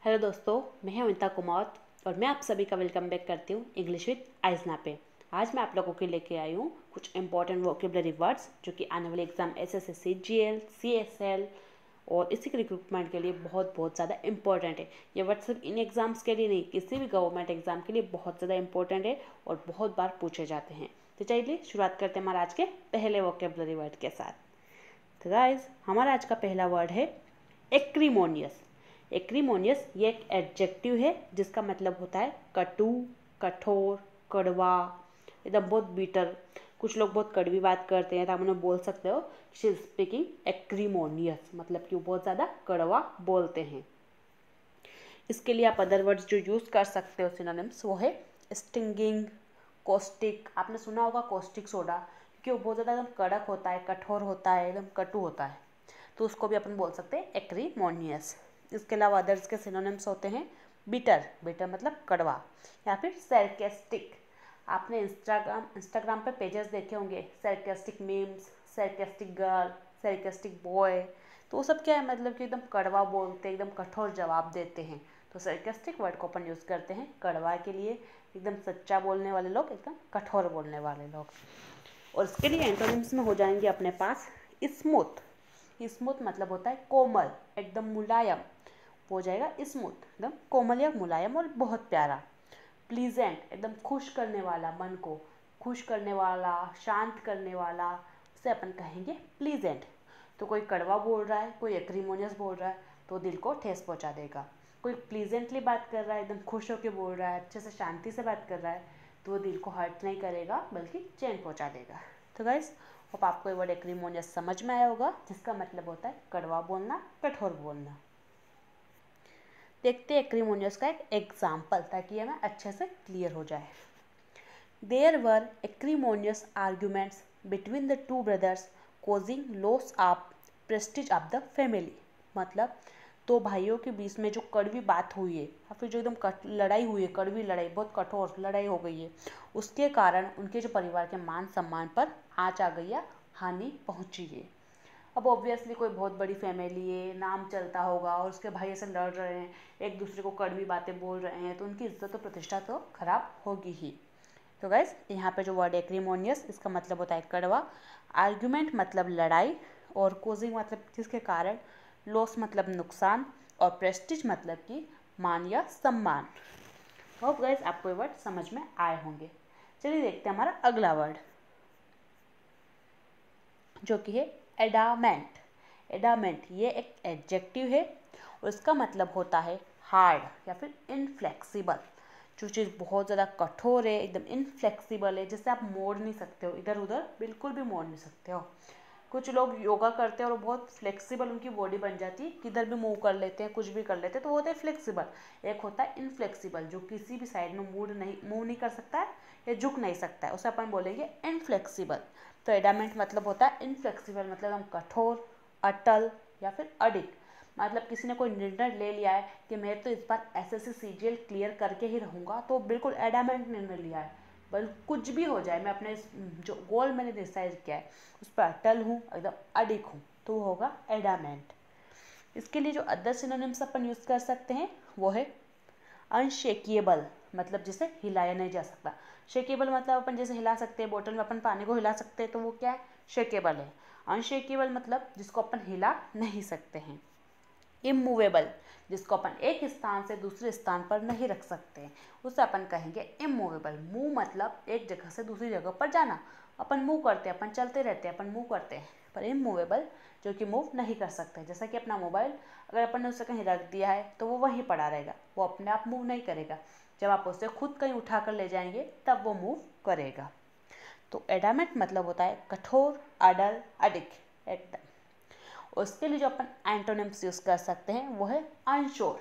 Hello दोस्तों, मैं हूं अमिता कुमार और मैं आप सभी का वेलकम बैक करती हूं इंग्लिश विद आइजना पे। आज मैं आप लोगों के लेके आई हूं कुछ इंपॉर्टेंट वोकेबलरी वर्ड्स जो कि आने वाले एग्जाम एसएससी जीएल सीएसएल और इसी के रिक्रूटमेंट के लिए बहुत बहुत ज़्यादा इंपॉर्टेंट है। ये वर्ड सिर्फ इन एग्जाम्स के लिए नहीं, किसी भी गवर्नमेंट एग्जाम के लिए बहुत ज़्यादा इंपॉर्टेंट है और बहुत बार पूछे जाते हैं। तो चलिए शुरुआत करते हैं हमारा आज के पहले वोकेबलरी वर्ड के साथ। तो गाइस, हमारा आज का पहला वर्ड है एक्रीमोनियस। एक्रीमोनियस ये एक एडजेक्टिव है जिसका मतलब होता है कटु, कठोर, कड़वा, एकदम बहुत बीटर। कुछ लोग बहुत कड़वी बात करते हैं तो आप उन्हें बोल सकते हो शी इज स्पीकिंग एक्रीमोनियस, मतलब कि वो बहुत ज़्यादा कड़वा बोलते हैं। इसके लिए आप अदर वर्ड्स जो यूज़ कर सकते हो सिनोनिम्स, वो है स्टिंगिंग, कॉस्टिक। आपने सुना होगा कॉस्टिक सोडा, क्योंकि वो बहुत ज़्यादा एकदम कड़क होता है, कठोर होता है, एकदम कटु होता है, तो उसको भी अपन बोल सकते हैं एक्रीमोनियस। इसके अलावा अदर्स के सिनोनिम्स होते हैं बिटर, बिटर मतलब कड़वा, या फिर सरकेस्टिक। आपने इंस्टाग्राम पे पेजेस देखे होंगे, sarcastic memes, sarcastic girl, sarcastic boy. तो वो सब क्या है, मतलब कि एकदम कड़वा बोलते हैं, एकदम कठोर जवाब देते हैं। तो सरकेस्टिक वर्ड को अपन यूज़ करते हैं कड़वा के लिए, एकदम सच्चा बोलने वाले लोग, एकदम कठोर बोलने वाले लोग। और इसके लिए एंटोनिम्स में हो जाएंगे अपने पास स्मूथ। स्मूथ मतलब होता है कोमल, एकदम मुलायम, हो जाएगा स्मूथ, एकदम कोमल या मुलायम और बहुत प्यारा। प्लीजेंट, एकदम खुश करने वाला, मन को खुश करने वाला, शांत करने वाला, उसे अपन कहेंगे प्लीजेंट। तो कोई कड़वा बोल रहा है, कोई एक्रीमोनियस बोल रहा है तो दिल को ठेस पहुंचा देगा। कोई प्लीजेंटली बात कर रहा है, एकदम खुश होकर बोल रहा है, अच्छे से शांति से बात कर रहा है, तो वो दिल को हर्ट नहीं करेगा बल्कि चैन पहुंचा देगा। तो गाइस, होप आपको ये वर्ड एक्रीमोनियस समझ में आया होगा, जिसका मतलब होता है कड़वा बोलना, कठोर बोलना। देखते हैं एक्रीमोनियस का एक एग्जाम्पल, ताकि हमें अच्छे से क्लियर हो जाए। There were acrimonious arguments between the two brothers causing loss of prestige of the family. मतलब दो भाइयों के बीच में जो कड़वी बात हुई है, या फिर जो एकदम लड़ाई हुई है, कड़वी लड़ाई, बहुत कठोर लड़ाई हो गई है, उसके कारण उनके जो परिवार के मान सम्मान पर आँच आ गई है, हानि पहुंची है। अब ऑब्वियसली कोई बहुत बड़ी फैमिली है, नाम चलता होगा, और उसके भाई ऐसे लड़ रहे हैं, एक दूसरे को कड़वी बातें बोल रहे हैं, तो उनकी इज्जत और प्रतिष्ठा तो खराब होगी ही। तो गाइस, यहाँ पे जो वर्ड एक्रीमोनियस, इसका मतलब होता है कड़वा, आर्ग्यूमेंट मतलब लड़ाई, और कोजिंग मतलब जिसके कारण, लॉस मतलब नुकसान, और प्रेस्टीज मतलब कि मान या सम्मान। होप गाइस आपको ये वर्ड समझ में आए होंगे। चलिए देखते हैं हमारा अगला वर्ड, जो कि है एडामेंट। एडामेंट ये एक एडजेक्टिव है और इसका मतलब होता है हार्ड या फिर इनफ्लेक्सिबल। जो चीज़ बहुत ज़्यादा कठोर है, एकदम इनफ्लेक्सिबल है, जिससे आप मोड़ नहीं सकते हो, इधर उधर बिल्कुल भी मोड़ नहीं सकते हो। कुछ लोग योगा करते हैं और बहुत फ्लेक्सिबल उनकी बॉडी बन जाती है, किधर भी मूव कर लेते हैं, कुछ भी कर लेते हैं, तो वो होता है फ्लेक्सिबल। एक होता है इनफ्लेक्सिबल, जो किसी भी साइड में मूव नहीं कर सकता है या झुक नहीं सकता है, उसे अपन बोलेंगे इनफ्लेक्सिबल। तो एडामेंट मतलब होता है इनफ्लेक्सिबल, मतलब हम कठोर, अटल या फिर अडिग। मतलब किसी ने कोई निर्णय ले लिया है कि मैं तो इस बार एसएससी सीजीएल क्लियर करके ही रहूँगा, तो बिल्कुल एडामेंट निर्णय लिया है, बल कुछ भी हो जाए, मैं अपने जो गोल मैंने डिसाइड किया है उस पर अटल हूँ, एकदम अडिग हूँ, तो वो होगा एडामेंट। इसके लिए जो अदर सिनोनिम्स अपन यूज़ कर सकते हैं वो है अनशेकेबल, मतलब जिसे हिलाया नहीं जा सकता। शेकेबल मतलब अपन जैसे हिला सकते हैं, बोतल में अपन पानी को हिला सकते हैं, तो वो क्या है, शेकेबल है। अनशेकेबल मतलब जिसको अपन हिला नहीं सकते हैं। इमूवेबल, जिसको अपन एक स्थान से दूसरे स्थान पर नहीं रख सकते हैं, उसे अपन कहेंगे इमूवेबल। मूव मतलब एक जगह से दूसरी जगह पर जाना, अपन मूव करते हैं, अपन चलते रहते हैं, अपन मूव करते हैं। पर इमूवेबल जो कि मूव नहीं कर सकते, जैसा कि अपना मोबाइल, अगर अपन ने उसे कहीं रख दिया है तो वो वहीं पड़ा रहेगा, वो अपने आप मूव नहीं करेगा। जब आप उसे खुद कहीं उठा कर ले जाएंगे तब वो मूव करेगा। तो एडामेंट मतलब होता है कठोर, अडल, अडिग, एकदम। उसके लिए जो अपन एंटोनिम्स यूज़ कर सकते हैं वो है अनश्योर।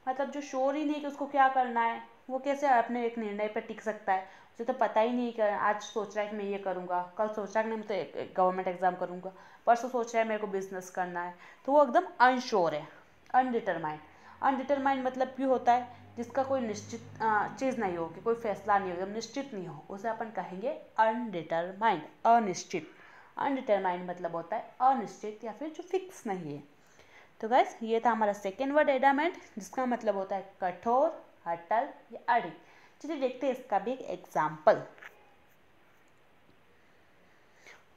मतलब जो श्योर ही नहीं कि उसको क्या करना है, वो कैसे अपने एक निर्णय पर टिक सकता है, उसे तो पता ही नहीं कि आज सोच रहा है कि मैं ये करूँगा, कल सोच रहा है कि नहीं मैं तो गवर्नमेंट एग्जाम करूँगा, परसों सोच रहा है मेरे को बिजनेस करना है, तो वो एकदम अनश्योर है। अनडिटरमाइंड, अनडिटरमाइंड मतलब भी होता है जिसका कोई निश्चित चीज़ नहीं हो, कि कोई फैसला नहीं हो, एकदम निश्चित नहीं हो, उसे अपन कहेंगे अनडिटरमाइंड, अनिश्चित। अनडिटरमाइंड मतलब होता है अनिश्चित या फिर जो फिक्स नहीं है। तो गाइस ये था हमारा सेकेंड वर्ड एडामेंट, जिसका मतलब होता है कठोर, अटल या अड़ी। चलिए देखते हैं इसका भी एक एग्जाम्पल।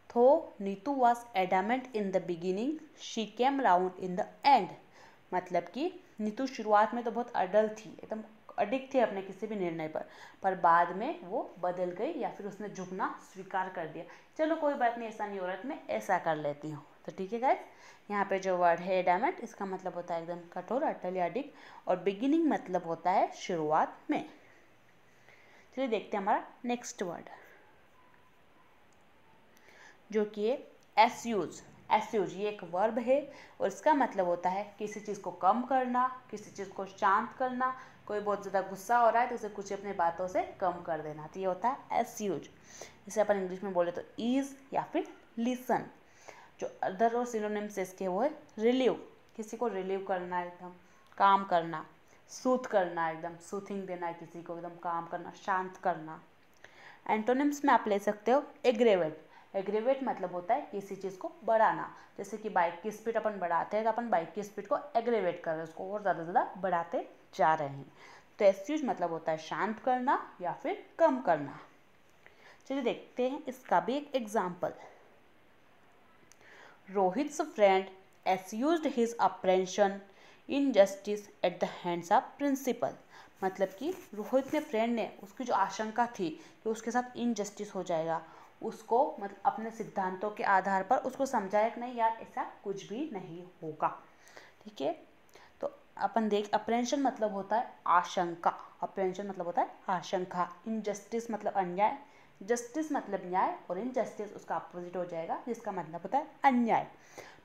तो Neetu was adamant in the beginning, she came round in the end. मतलब कि नीतू शुरुआत में तो बहुत अडल थी, एकदम अडिग थी अपने किसी भी निर्णय पर बाद में वो बदल गई या फिर उसने झुकना स्वीकार कर दिया। चलो कोई बात नहीं, ऐसा नहीं हो रहा है, मैं ऐसा कर लेती हूँ। तो ठीक है गाइस, यहाँ पे जो वर्ड है एडामेंट, इसका मतलब होता है एकदम कठोर, अटल या अडिग, और बिगिनिंग मतलब होता है शुरुआत में। चलिए देखते हैं हमारा नेक्स्ट वर्ड, जो कि है एस्यूज। एस्यूज ये एक वर्ब है और इसका मतलब होता है किसी चीज़ को कम करना, किसी चीज़ को शांत करना। कोई बहुत ज़्यादा गुस्सा हो रहा है तो उसे कुछ अपने बातों से कम कर देना, तो ये होता है एस्यूज। इसे अपन इंग्लिश में बोले तो ईज या फिर लिसन। जो अदर और सिनोनिम्स इसके वो है रिलीव, किसी को रिलीव करना, एकदम काम करना, सूथ करना, एकदम सूथिंग देना, किसी को एकदम काम करना, शांत करना। एंटोनिम्स में आप ले सकते हो एग्रेवेट। एग्रेवेट मतलब होता है किसी चीज़ को बढ़ाना, जैसे कि बाइक की स्पीड अपन बढ़ाते हैं तो अपन बाइक की स्पीड को एग्रेवेट कर रहे हैं, उसको और ज़्यादा बढ़ाते जा रहे हैं। तो एस्यूज मतलब होता है शांत करना या फिर कम करना। चलिए देखते हैं इसका भी एक example. Rohit's friend accused his apprehension injustice at the hands of principal. मतलब कि रोहित ने फ्रेंड ने उसकी जो आशंका थी कि उसके साथ इनजस्टिस हो जाएगा, उसको मतलब अपने सिद्धांतों के आधार पर उसको समझाया कि नहीं यार ऐसा कुछ भी नहीं होगा। ठीक है, तो अपन देख, अप्रेंशन मतलब होता है आशंका, अप्रेंशन मतलब होता है आशंका, इनजस्टिस मतलब अन्याय, जस्टिस मतलब न्याय, और इनजस्टिस उसका अपोजिट हो जाएगा जिसका मतलब होता है अन्याय।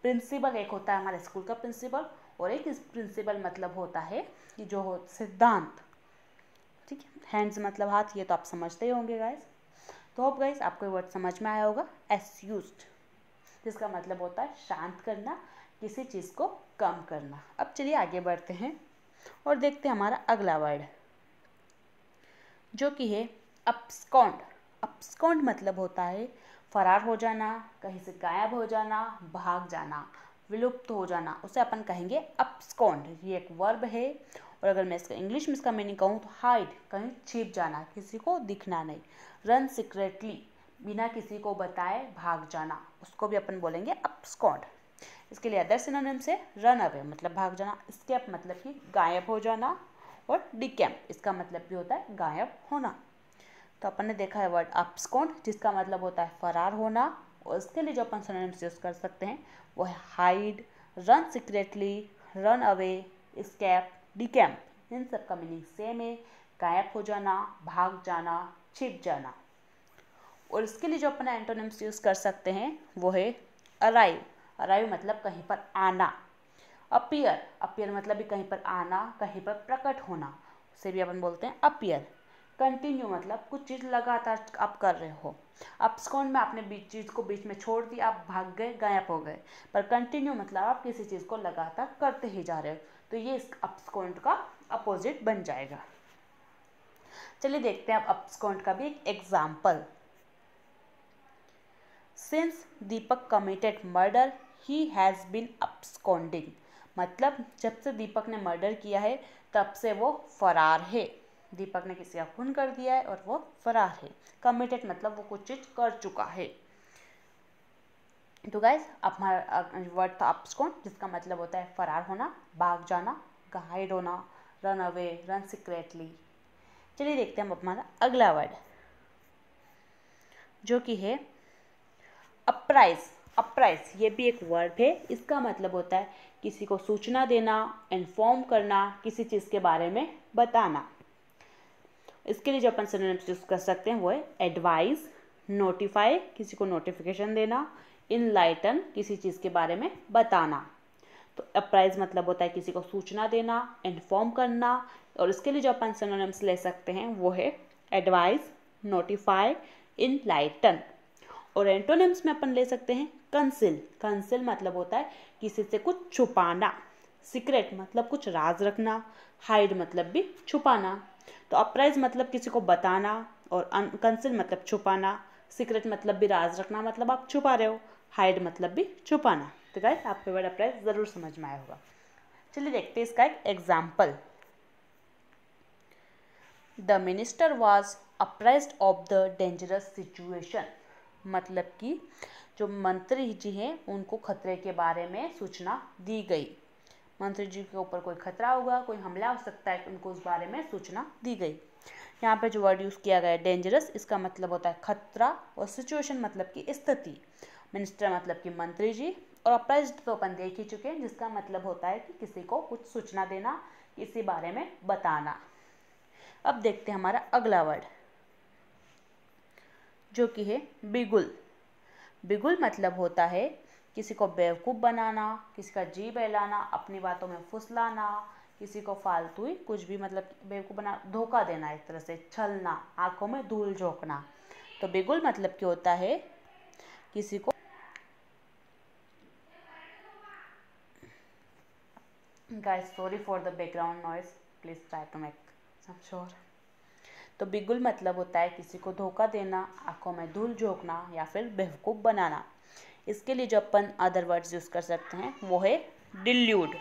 प्रिंसिपल एक होता है हमारे स्कूल का प्रिंसिपल, और एक इस प्रिंसिपल मतलब होता है कि जो हो सिद्धांत। ठीक है, हैंड्स मतलब हाथ, ये तो आप समझते ही होंगे गाइस। तो अब गाइस आपको वर्ड समझ में आया होगा एस्यूज्ड, जिसका मतलब होता है शांत करना, किसी चीज़ को कम करना। अब चलिए आगे बढ़ते हैं और देखते हैं हमारा अगला वर्ड, जो कि है अब्सकॉन्ड। अब्सकॉन्ड मतलब होता है फरार हो जाना, कहीं से गायब हो जाना, भाग जाना, विलुप्त हो जाना, उसे अपन कहेंगे अब्सकॉन्ड। ये एक वर्ब है, और अगर मैं इसका इंग्लिश में इसका मीनिंग कहूँ तो हाइड, कहीं छिप जाना, किसी को दिखना नहीं। रन सीक्रेटली, बिना किसी को बताए भाग जाना, उसको भी अपन बोलेंगे अब्सकॉन्ड। इसके लिए अदर सिनोनिम से रन अवे मतलब भाग जाना, एस्केप मतलब कि गायब हो जाना, और डिकैम्प इसका मतलब भी होता है गायब होना। तो अपन ने देखा है वर्ड अब्सकॉन्ड, जिसका मतलब होता है फरार होना, और इसके लिए जो अपन सिनोनिम्स यूज कर सकते हैं वो है hide, run secretly, run away, escape, decamp. इन सब का मीनिंग सेम है, गायब हो जाना, भाग जाना, छिप जाना। और इसके लिए जो अपन एंटोनिम्स यूज कर सकते हैं वो है अराइव। अराइव मतलब कहीं पर आना। अपीयर, अपीयर मतलब भी कहीं पर आना, कहीं पर प्रकट होना, उसे भी अपन बोलते हैं अपीयर। कंटिन्यू मतलब कुछ चीज़ लगातार आप कर रहे हो। अब्सकॉन्ड में आपने बीच चीज़ को बीच में छोड़ दिया, आप भाग गए, गायब हो गए। पर कंटिन्यू मतलब आप किसी चीज़ को लगातार करते ही जा रहे हो, तो ये इस अब्सकॉन्ड का अपोजिट बन जाएगा। चलिए देखते हैं अब अब्सकॉन्ड का भी एक example. Since Deepak committed murder he has been absconding. मतलब जब से दीपक ने मर्डर किया है तब से वो फरार है। दीपक ने किसी का खून कर दिया है और वो फरार है। कमिटेड मतलब वो कुछ चीज़ कर चुका है। तो गाइस हमारा वर्ड था अब्सकॉन्ड, जिसका मतलब होता है फरार होना, भाग जाना, हाइड होना, रन अवे, रन सीक्रेटली। चलिए देखते हैं हम हमारा अगला वर्ड, जो कि है अप्राइज। अप्राइज ये भी एक वर्ब है, इसका मतलब होता है किसी को सूचना देना, इन्फॉर्म करना, किसी चीज़ के बारे में बताना। इसके लिए जो अपन सिनोनिम्स यूज कर सकते हैं वो है एडवाइस, नोटिफाई, किसी को नोटिफिकेशन देना, इनलाइटन, किसी चीज़ के बारे में बताना। तो अप्राइज मतलब होता है किसी को सूचना देना, इन्फॉर्म करना, और इसके लिए जो अपन सिनोनिम्स ले सकते हैं वो है एडवाइस, नोटिफाई, इनलाइटन। और एंटोनिम्स में अपन ले सकते हैं कंसिल। कंसिल मतलब होता है किसी से कुछ छुपाना, सीक्रेट मतलब कुछ राज रखना, हाइड मतलब भी छुपाना। तो अप्राइज मतलब किसी को बताना, और कंसिल मतलब छुपाना, सीक्रेट मतलब भी राज रखना, मतलब आप छुपा रहे हो, हाइड मतलब भी छुपाना। तो गाइस आपको वर्ड अप्राइज ज़रूर समझ में आया होगा। चलिए देखते हैं इसका एक example. The minister was apprised of the dangerous situation, मतलब कि जो मंत्री जी हैं उनको खतरे के बारे में सूचना दी गई। मंत्री जी के ऊपर कोई खतरा होगा, कोई हमला हो सकता है, उनको उस बारे में सूचना दी गई। यहाँ पे जो वर्ड यूज़ किया गया है डेंजरस, इसका मतलब होता है खतरा, और सिचुएशन मतलब कि स्थिति। मिनिस्टर मतलब कि मंत्री जी, और अप्राइज्ड तो अपन देख ही चुके हैं, जिसका मतलब होता है कि किसी को कुछ सूचना देना, किसी बारे में बताना। अब देखते हैं हमारा अगला वर्ड जो कि है बिगुल। बिगुल मतलब होता है किसी को बेवकूफ़ बनाना, किसी का जी बहलाना, अपनी बातों में फुसलाना, किसी को फालतू ही कुछ भी मतलब बेवकूफ़ बना, धोखा देना, एक तरह से छलना, आंखों में धूल झोंकना। तो बिगुल मतलब क्या होता है किसी को, guys sorry for the background noise, please try to make some sure. तो बिगुल मतलब होता है किसी को धोखा देना, आंखों में धूल झोंकना या फिर बेवकूफ़ बनाना। इसके लिए जो अपन अदर वर्ड्स यूज़ कर सकते हैं वो है डिल्यूड।